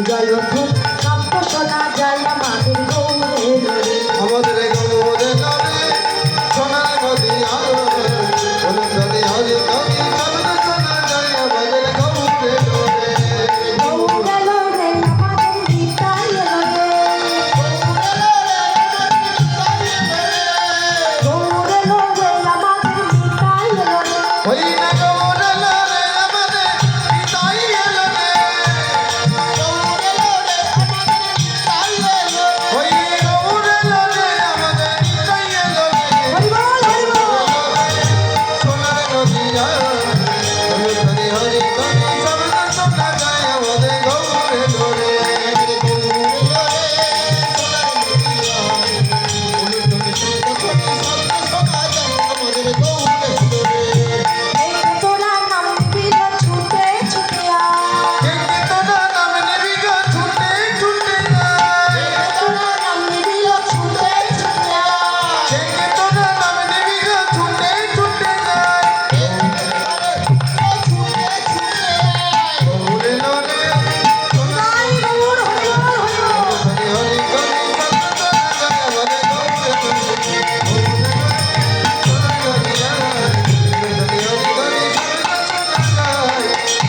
জয় শব্দ শোনা যায় আমাদের গৌরে আমাদের গৌরে নরে সোনার নদিয়া অনুসরণে হরি কবি শব্দ শোনা যায় আমাদের গৌরে নরে গৌরে লোরে আমাদের নিতাই লোরে গৌরে লোরে আমাদের নিতাই লোরে ওই না গৌরে নরে আমাদের নিতাই লোরে ওই গৌরে নরে আমাদের নিতাই লোরে হরি বল সোনার নদিয়া অনুসরণে হরি কবি শব্দ শোনা যায় আমাদের গৌরে নরে এই তোরা নাম বিল ছুটে ছুটে কেকে তোরা নাম নিবি গো ছুটে ছুটে যায় তোরা নাম বিল ছুটে ছুটে কেকে তোরা নাম নিবি গো ছুটে ছুটে যায় গৌরে নরে তাই গৌর হরি বল হরি হরি কবি শব্দ শোনা যায় আমাদের গৌরে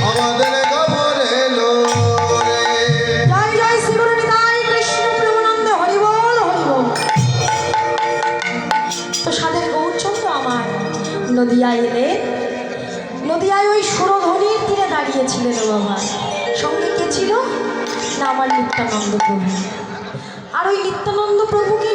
আমাদের গৌরে লোরে জয় জয় শ্রী গুরু নিতাই কৃষ্ণ প্রেমানন্দ হরি বল তো সাদের গৌরচন্দ্র আমার নদিয়ায় এলে নদিয়ায় ওই সুরধ্বনির তীরে দাঁড়িয়েছিলেন বাবা সঙ্গে কে ছিল না আমার নিত্যানন্দ প্রভু আর ওই নিত্যানন্দ প্রভুকে